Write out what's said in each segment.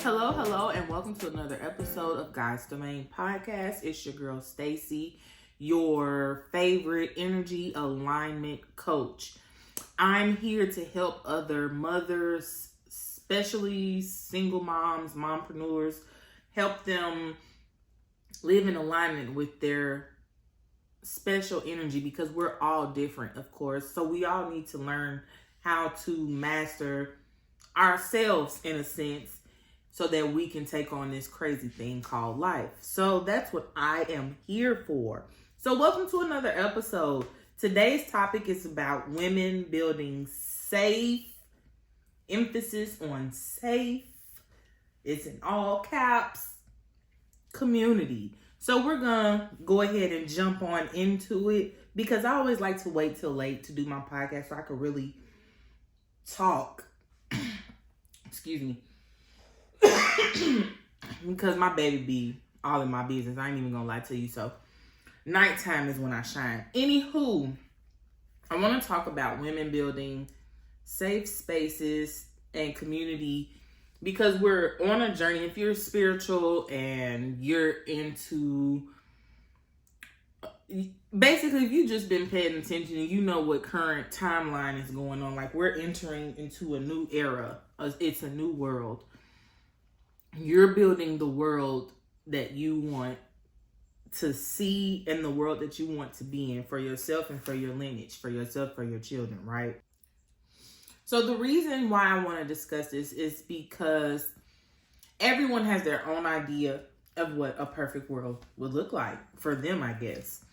Hello, and welcome to another episode of God's Domain Podcast. It's your girl Stacy, your favorite energy alignment coach. I'm here to help other mothers, especially single moms, mompreneurs, help them live in alignment with their special energy because we're all different, of course. So we all need to learn how to master ourselves in a sense so that we can take on this crazy thing called life. So that's what I am here for. So welcome to another episode. Today's topic is about women building safe, emphasis on safe, it's in all caps, community. So we're gonna go ahead and jump on into it because I always like to wait till late to do my podcast so I could really talk. Excuse me. Because my baby be all in my business. I ain't even gonna lie to you. So nighttime is when I shine. Anywho, I want to talk about women building safe spaces and community because we're on a journey. If you're spiritual and you're into, basically, if you've just been paying attention and you know what current timeline is going on, like we're entering into a new era. It's a new world. You're building the world that you want to see and the world that you want to be in for yourself and for your lineage, for yourself, for your children, right? So the reason why I want to discuss this is because everyone has their own idea of what a perfect world would look like for them, I guess.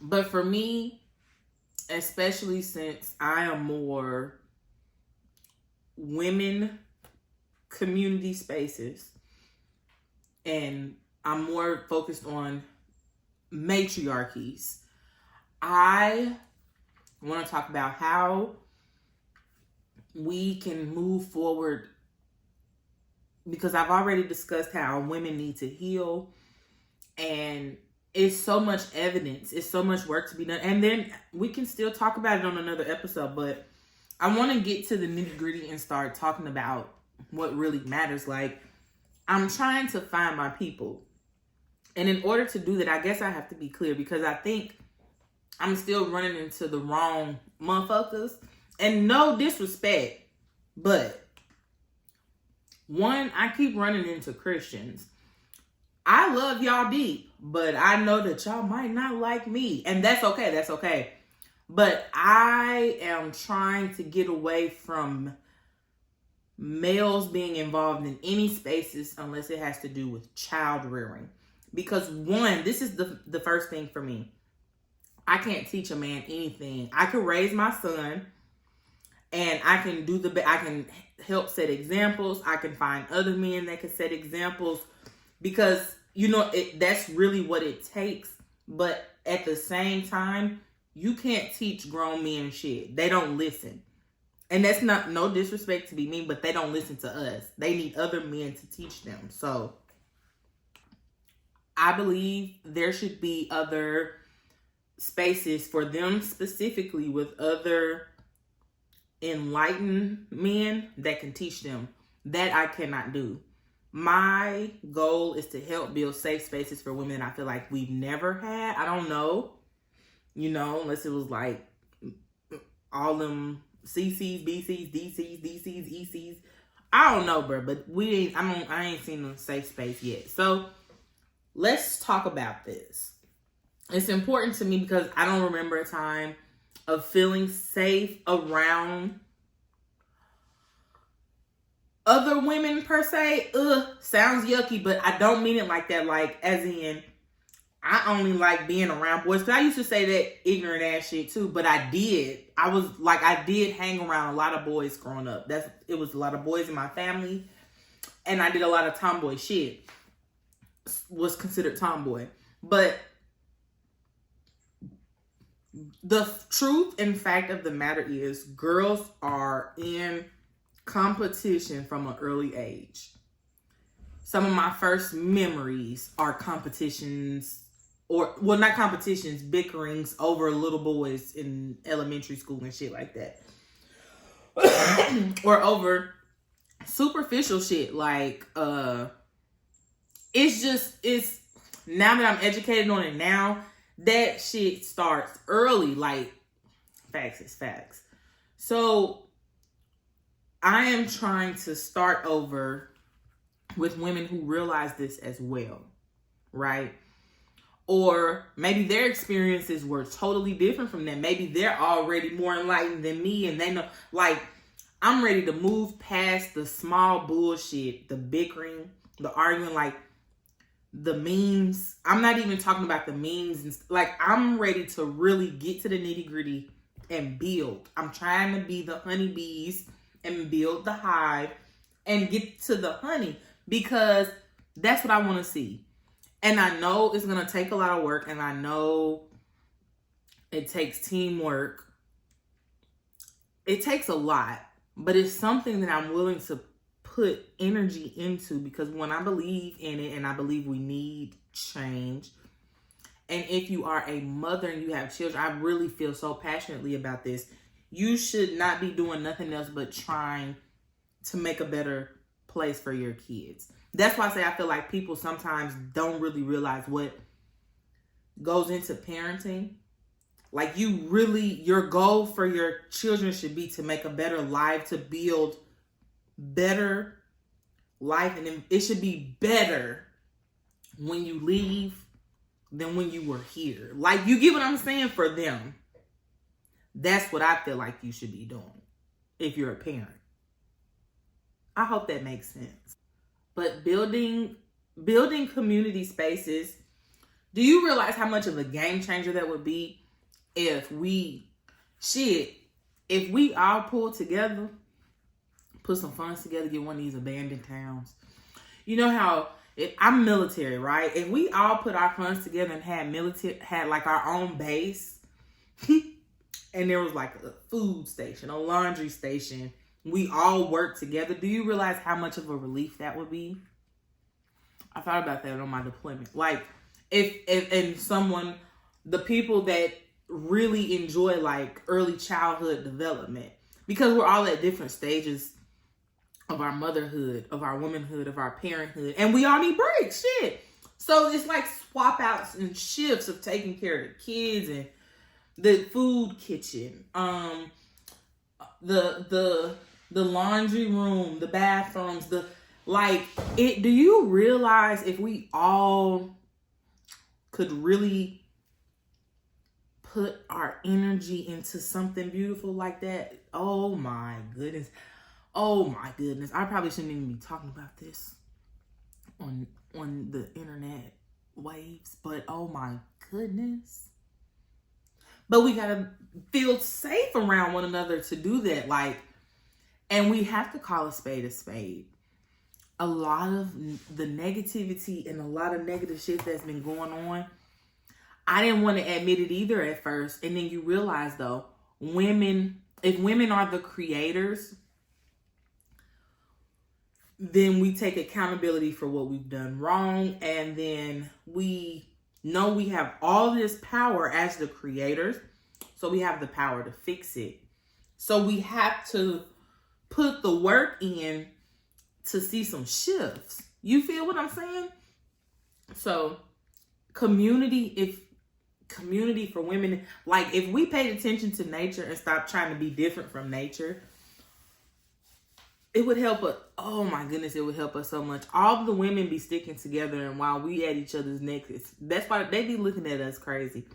But for me, especially since I am more women community spaces and I'm more focused on matriarchies, I want to talk about how we can move forward because I've already discussed how women need to heal and it's so much evidence, it's so much work to be done, and then we can still talk about it on another episode, but I want to get to the nitty-gritty and start talking about what really matters. Like, I'm trying to find my people. And in order to do that, I guess I have to be clear because I think I'm still running into the wrong motherfuckers. And no disrespect, but one, I keep running into Christians. I love y'all deep, but I know that y'all might not like me. And that's okay, that's okay. But I am trying to get away from males being involved in any spaces unless it has to do with child rearing. Because one, this is the first thing for me. I can't teach a man anything. I can raise my son and I can I can help set examples. I can find other men that can set examples because, you know, that's really what it takes. But at the same time, you can't teach grown men shit. They don't listen. And that's not no disrespect to be mean, but they don't listen to us. They need other men to teach them. So I believe there should be other spaces for them specifically with other enlightened men that can teach them. That I cannot do. My goal is to help build safe spaces for women I feel like we've never had. I don't know, you know, unless it was like all them CCs, BCs, DCs, ECs. I don't know, bro, but I ain't seen a safe space yet. So let's talk about this. It's important to me because I don't remember a time of feeling safe around other women per se. Sounds yucky, but I don't mean it like that. Like, as in, I only like being around boys. Because I used to say that ignorant ass shit too, but I did. I did hang around a lot of boys growing up. It was a lot of boys in my family. And I did a lot of tomboy shit. Was considered tomboy. But the truth and fact of the matter is girls are in competition from an early age. Some of my first memories are competitions not competitions, bickerings over little boys in elementary school and shit like that. Or over superficial shit. Like, it's now that I'm educated on it now, that shit starts early. Like, facts is facts. So I am trying to start over with women who realize this as well, right? Or maybe their experiences were totally different from that. Maybe they're already more enlightened than me, and they know, like, I'm ready to move past the small bullshit, the bickering, the arguing, like the memes. I'm not even talking about the memes. And, like, I'm ready to really get to the nitty gritty and build. I'm trying to be the honeybees and build the hive and get to the honey, because that's what I want to see. And I know it's going to take a lot of work, and I know it takes teamwork. It takes a lot, but it's something that I'm willing to put energy into, because when I believe in it, and I believe we need change. And if you are a mother and you have children, I really feel so passionately about this. You should not be doing nothing else but trying to make a better place for your kids. That's why I say I feel like people sometimes don't really realize what goes into parenting. Like, your goal for your children should be to make a better life, to build better life. And it should be better when you leave than when you were here. Like, you get what I'm saying? For them. That's what I feel like you should be doing if you're a parent. I hope that makes sense. But building community spaces, do you realize how much of a game changer that would be if we all pull together, put some funds together, get one of these abandoned towns. You know how I'm military, right? If we all put our funds together and had like our own base, and there was like a food station, a laundry station, we all work together. Do you realize how much of a relief that would be? I thought about that on my deployment. Like, the people that really enjoy like early childhood development, because we're all at different stages of our motherhood, of our womanhood, of our parenthood, and we all need breaks. Shit. So it's like swap outs and shifts of taking care of the kids and the food kitchen, the laundry room, the bathrooms, do you realize if we all could really put our energy into something beautiful like that? Oh my goodness. I probably shouldn't even be talking about this on the internet waves, but oh my goodness. But we gotta feel safe around one another to do that. Like, and we have to call a spade a spade. A lot of the negativity and a lot of negative shit that's been going on, I didn't want to admit it either at first. And then you realize, though, if women are the creators, then we take accountability for what we've done wrong. And then we know we have all this power as the creators. So we have the power to fix it. So we have to put the work in to see some shifts. You feel what I'm saying? So community for women, like if we paid attention to nature and stopped trying to be different from nature, it would help us. Oh my goodness, it would help us so much. All the women be sticking together, and while we at each other's necks, that's why they be looking at us crazy.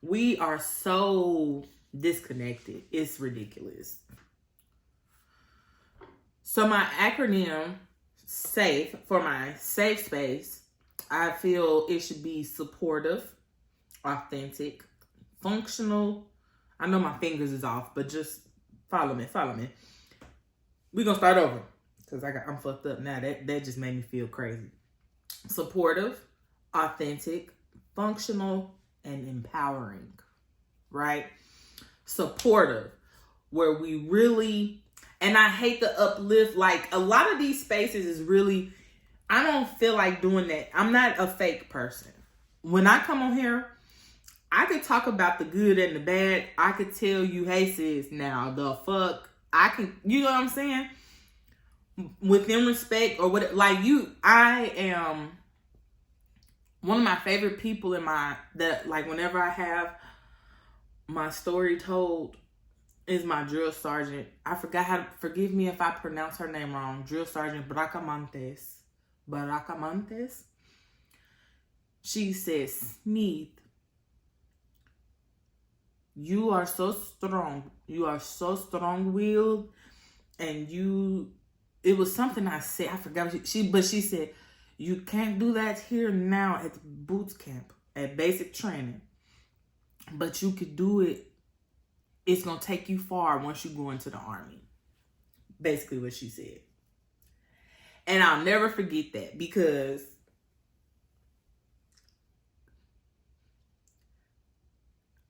We are so disconnected. It's ridiculous. So my acronym SAFE, for my safe space, I feel it should be supportive, authentic, functional. I know my fingers is off, but just follow me. We're going to start over because I'm fucked up now. That just made me feel crazy. Supportive, authentic, functional, and empowering, right? Supportive, where we really, and I hate the uplift, like a lot of these spaces is really, I don't feel like doing that. I'm not a fake person. When I come on here, I could talk about the good and the bad. I could tell you, hey sis, now the fuck, I can, you know what I'm saying? within respect or what, like you, I am one of my favorite people like whenever I have my story told is my drill sergeant. I forgive me if I pronounce her name wrong. Drill Sergeant Bracamontes. She says, Smith, you are so strong. You are so strong-willed. And it was something I said. I forgot but she said, you can't do that here now at boot camp, at basic training. But you could do it. It's going to take you far once you go into the Army. Basically what she said. And I'll never forget that because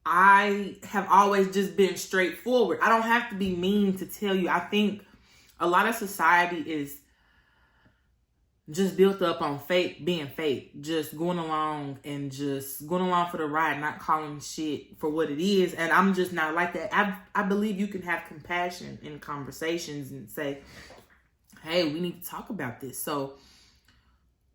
I have always just been straightforward. I don't have to be mean to tell you. I think a lot of society is just built up on being fake, just going along for the ride, not calling shit for what it is. And I'm just not like that. I believe you can have compassion in conversations and say, hey, we need to talk about this. So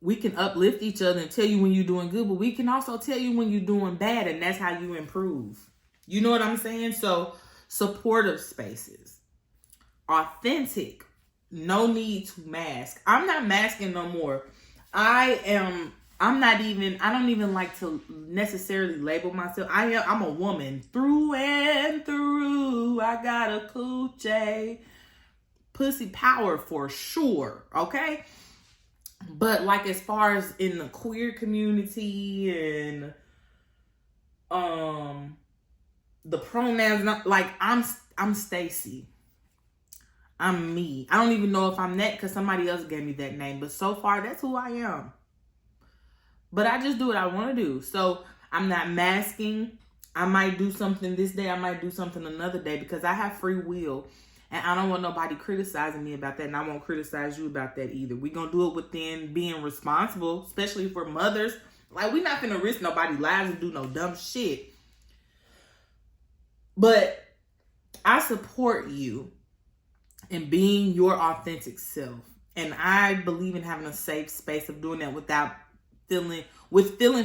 we can uplift each other and tell you when you're doing good, but we can also tell you when you're doing bad, and that's how you improve. You know what I'm saying? So supportive spaces, authentic. No need to mask. I'm not masking no more. I don't even like to necessarily label myself. I'm a woman through and through. I got a coochie. Pussy power for sure. Okay? But like as far as in the queer community and the pronouns, like I'm Stacy. I'm me. I don't even know if I'm that because somebody else gave me that name. But so far, that's who I am. But I just do what I want to do. So I'm not masking. I might do something this day. I might do something another day because I have free will. And I don't want nobody criticizing me about that. And I won't criticize you about that either. We're going to do it within being responsible, especially for mothers. Like, we're not going to risk nobody's lives and do no dumb shit. But I support you and being your authentic self. And I believe in having a safe space of doing that without feeling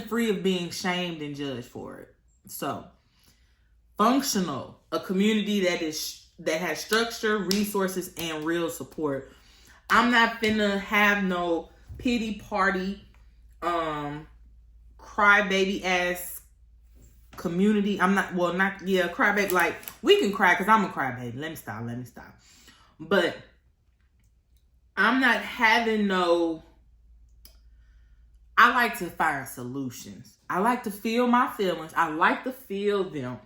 free of being shamed and judged for it. So, functional, a community that has structure, resources, and real support. I'm not finna have no pity party, crybaby ass community. Crybaby. Like, we can cry because I'm a crybaby. Let me stop. But I'm not having I like to find solutions. I like to feel my feelings. I like to feel them.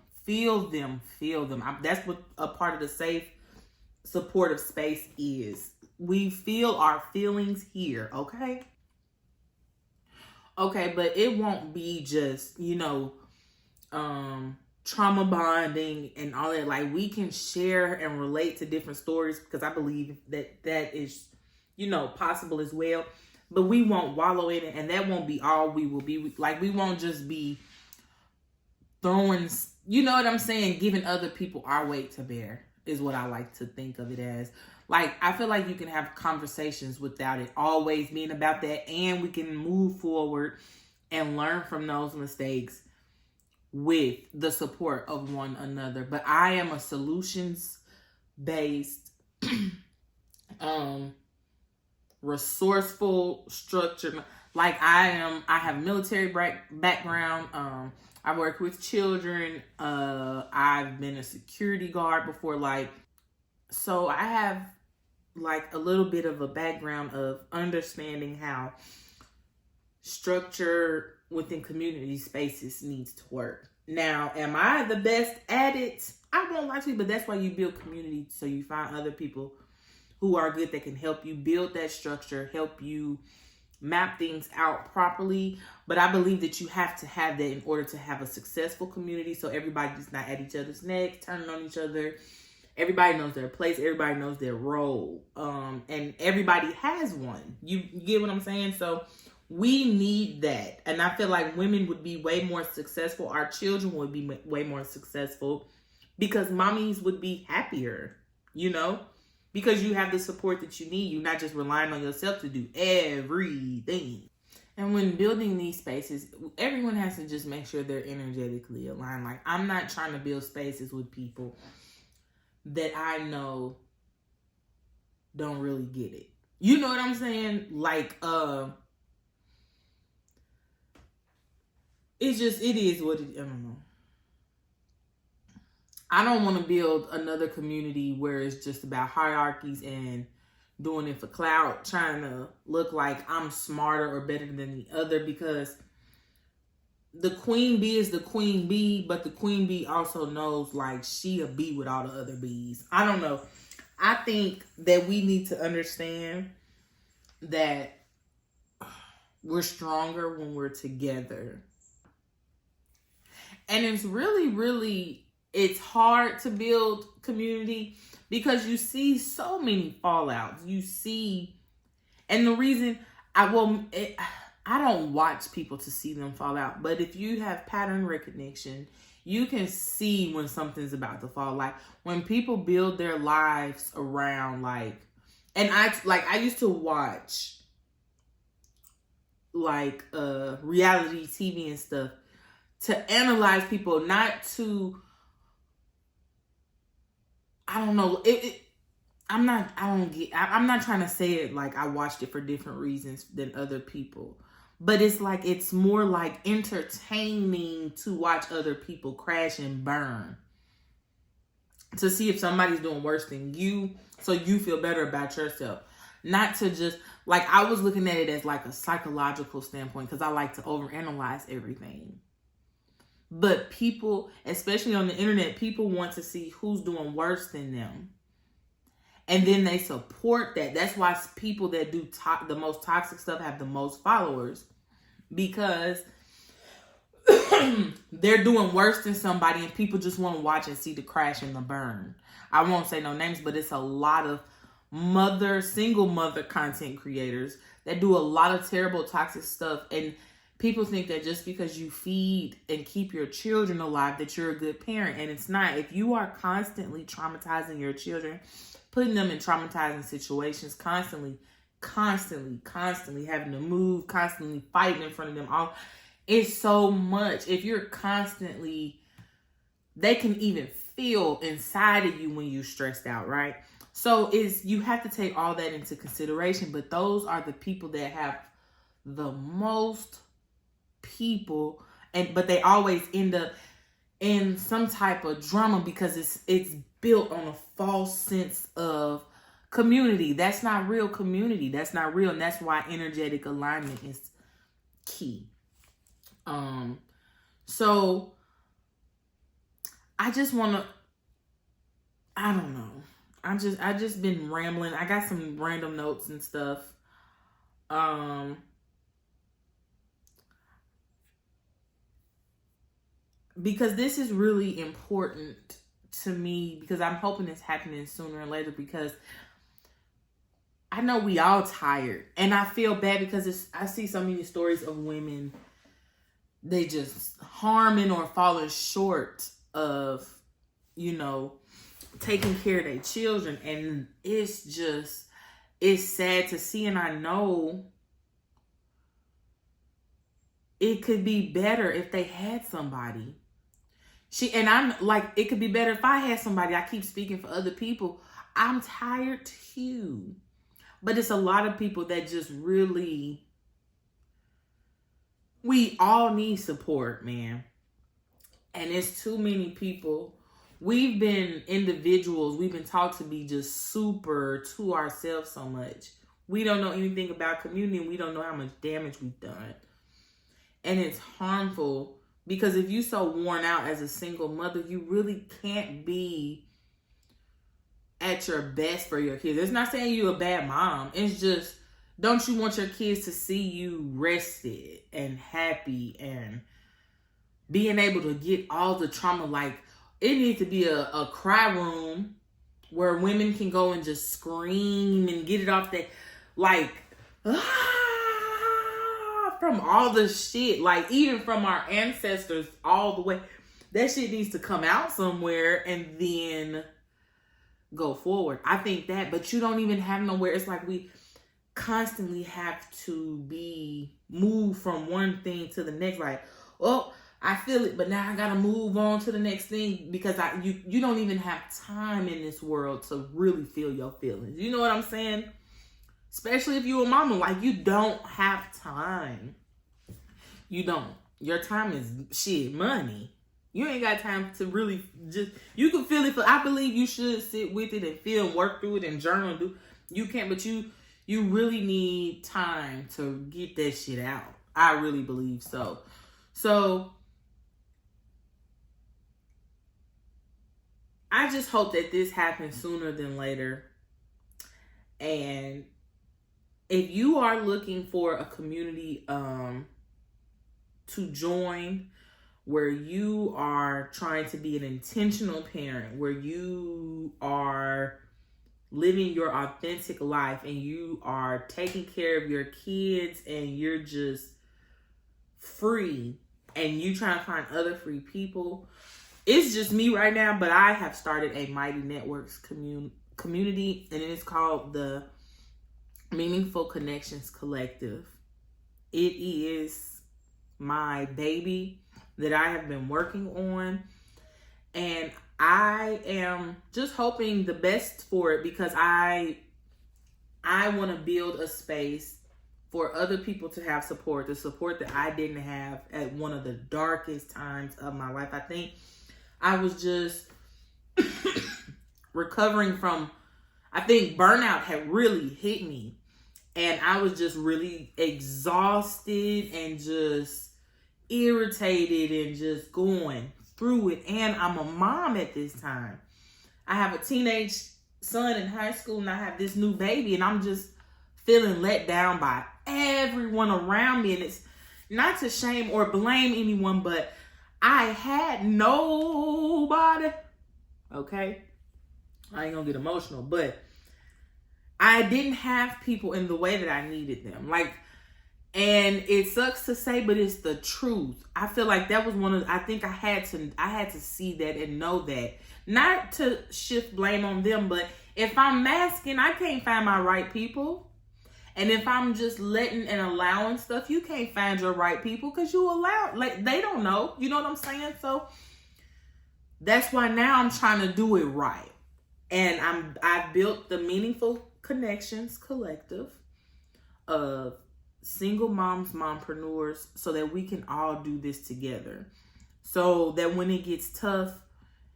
That's what a part of the safe, supportive space is. We feel our feelings here, okay? Okay, but it won't be just, trauma bonding and all that. Like, we can share and relate to different stories because I believe that is, possible as well. But we won't wallow in it, and that won't be all we will be. Like, we won't just be throwing, you know what I'm saying, giving other people our weight to bear is what I like to think of it as. Like, I feel like you can have conversations without it always being about that, and we can move forward and learn from those mistakes with the support of one another. But I am a solutions-based, resourceful, structured. Like, I have military background. I work with children. I've been a security guard before. So I have a little bit of a background of understanding how structure within community spaces needs to work. Now, am I the best at it? I won't lie to you, but that's why you build community, so you find other people who are good that can help you build that structure, help you map things out properly. But I believe that you have to have that in order to have a successful community, so everybody's not at each other's necks, turning on each other. Everybody knows their place. Everybody knows their role. And everybody has one. You get what I'm saying? So we need that. And I feel like women would be way more successful. Our children would be way more successful because mommies would be happier, because you have the support that you need. You're not just relying on yourself to do everything. And when building these spaces, everyone has to just make sure they're energetically aligned. Like, I'm not trying to build spaces with people that I know don't really get it. You know what I'm saying? Like, it is what it, I don't know. I don't want to build another community where it's just about hierarchies and doing it for clout, trying to look like I'm smarter or better than the other, because the queen bee is the queen bee, but the queen bee also knows like she a bee with all the other bees. I don't know. I think that we need to understand that we're stronger when we're together. And it's really, it's hard to build community because you see so many fallouts. You see, and the reason I don't watch people to see them fall out, but if you have pattern recognition, you can see when something's about to fall. Like when people build their lives around and I used to watch reality TV and stuff to analyze people, not to, I don't know. I'm not trying to say it like I watched it for different reasons than other people. But it's more like entertaining to watch other people crash and burn. To see if somebody's doing worse than you, so you feel better about yourself. Not to just, I was looking at it as like a psychological standpoint, because I like to overanalyze everything. But people, especially on the internet, people want to see who's doing worse than them. And then they support that. That's why people that do the most toxic stuff have the most followers. Because they're doing worse than somebody and people just want to watch and see the crash and the burn. I won't say no names, but it's a lot of single mother content creators that do a lot of terrible toxic stuff. And people think that just because you feed and keep your children alive that you're a good parent. And it's not. If you are constantly traumatizing your children, putting them in traumatizing situations, constantly having to move, constantly fighting in front of them, it's so much. If you're constantly, they can even feel inside of you when you're stressed out, right? So you have to take all that into consideration. But those are the people that have the most people, but they always end up in some type of drama because it's built on a false sense of community. That's not real community. That's not real. And that's why energetic alignment is key. So I just want to, I don't know. I just been rambling. I got some random notes and stuff. Because this is really important to me, because I'm hoping it's happening sooner or later, because I know we all tired, and I feel bad because I see so many stories of women, they just harming or falling short of, taking care of their children. And it's sad to see. And I know it could be better if they had somebody. It could be better if I had somebody. I keep speaking for other people. I'm tired too. But it's a lot of people that just really, we all need support, man. And it's too many people. We've been individuals. We've been taught to be just super to ourselves so much. We don't know anything about community, and we don't know how much damage we've done. And it's harmful, because if you're so worn out as a single mother, you really can't be at your best for your kids. It's not saying you're a bad mom. It's just, don't you want your kids to see you rested and happy and being able to get all the trauma? It needs to be a cry room where women can go and just scream and get it off from all the shit, even from our ancestors all the way. That shit needs to come out somewhere, and then go forward. I think that, but you don't even have nowhere. It's like we constantly have to be moved from one thing to the next. Like, oh, I feel it, but now I gotta move on to the next thing because you don't even have time in this world to really feel your feelings. You know what I'm saying? Especially if you're a mama, like you don't have time. You don't. Your time is money. You ain't got time to really you can feel it. I believe you should sit with it and feel and work through it and journal. You can't, but you really need time to get that shit out. I really believe so. So I just hope that this happens sooner than later. And if you are looking for a community to join, where you are trying to be an intentional parent, where you are living your authentic life and you are taking care of your kids and you're just free and you trying to find other free people. It's just me right now, but I have started a Mighty Networks community, and it is called the Meaningful Connections Collective. It is my baby that I have been working on, and I am just hoping the best for it because I want to build a space for other people to have support, the support that I didn't have at one of the darkest times of my life. I think I was just recovering from, I think burnout had really hit me, and I was just really exhausted and just irritated and just going through it. And I'm a mom at this time. I have a teenage son in high school and I have this new baby, and I'm just feeling let down by everyone around me. And it's not to shame or blame anyone, but I had nobody. Okay? I ain't gonna get emotional, but I didn't have people in the way that I needed them. And it sucks to say, but it's the truth. I feel like that was I think I had to see that and know that. Not to shift blame on them, but if I'm masking, I can't find my right people. And if I'm just letting and allowing stuff, you can't find your right people because you allow, they don't know. You know what I'm saying? So that's why now I'm trying to do it right. And I've built the Meaningful Connections Collective of single moms, mompreneurs, so that we can all do this together. So that when it gets tough,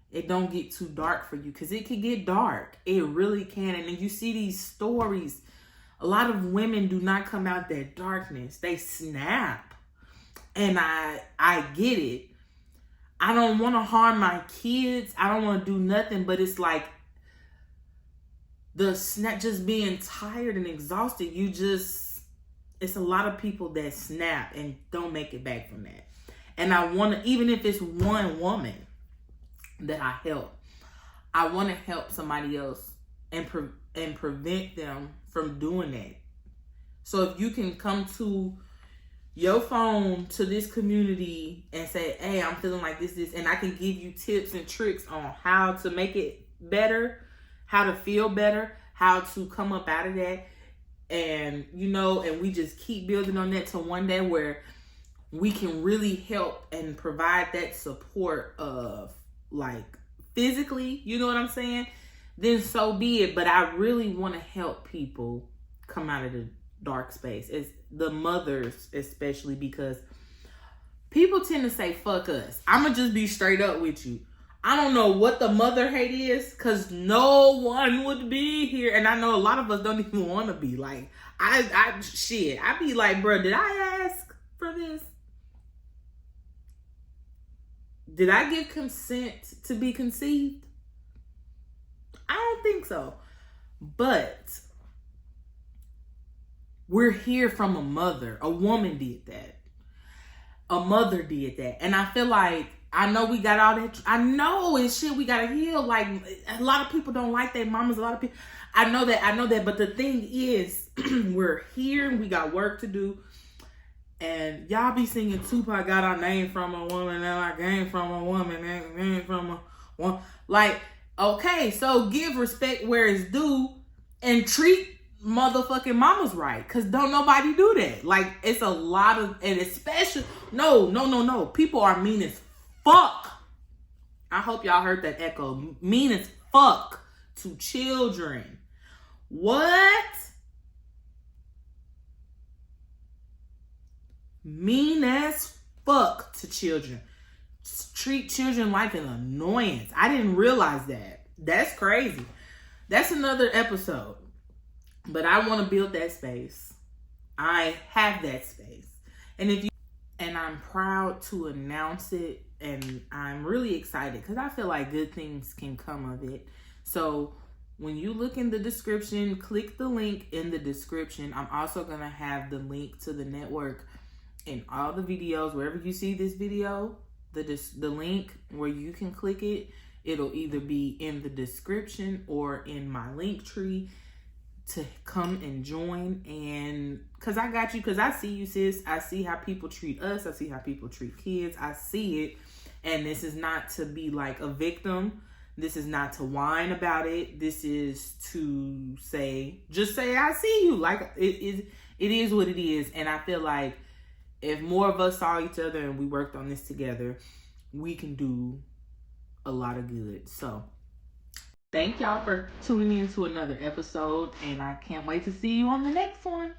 it don't get too dark for you, because it can get dark. It really can. And then you see these stories. A lot of women do not come out that darkness. They snap. And I get it. I don't want to harm my kids. I don't want to do nothing, but it's like the snap, just being tired and exhausted. It's a lot of people that snap and don't make it back from that. And I want to, even if it's one woman that I help, I want to help somebody else and prevent them from doing that. So if you can come to your phone to this community and say, hey, I'm feeling like this, and I can give you tips and tricks on how to make it better, how to feel better, how to come up out of that. And, and we just keep building on that to one day where we can really help and provide that support of physically, you know what I'm saying? Then so be it. But I really want to help people come out of the dark space. It's the mothers, especially, because people tend to say, fuck us. I'm going to just be straight up with you. I don't know what the mother hate is, because no one would be here. And I know a lot of us don't even want to be. I be like, bro, did I ask for this? Did I give consent to be conceived? I don't think so. But we're here from a mother. A woman did that. A mother did that. And I feel like, I know we got all that. I know it's shit we got to heal. A lot of people don't like their mamas. A lot of people. I know that. But the thing is, we're here and we got work to do. And y'all be singing Tupac got our name from a woman, and I came from a woman, and came from a woman. Okay, so give respect where it's due and treat motherfucking mamas right. Cause don't nobody do that. Like, it's a lot of, and especially, no. People are mean as fuck. I hope y'all heard that echo. Mean as fuck to children. What? Mean as fuck to children. Treat children like an annoyance. I didn't realize that. That's crazy. That's another episode. But I want to build that space. I have that space. And I'm proud to announce it, and I'm really excited because I feel like good things can come of it. So when you look in the description, click the link in the description. I'm also going to have the link to the network in all the videos. Wherever you see this video, the link where you can click it, it'll either be in the description or in my link tree to come and join. And because I got you, because I see you, sis. I see how people treat us. I see how people treat kids. I see it. And this is not to be like a victim. This is not to whine about it. This is to just say, I see you. Like, it is what it is. And I feel like if more of us saw each other and we worked on this together, we can do a lot of good. So thank y'all for tuning in to another episode, and I can't wait to see you on the next one.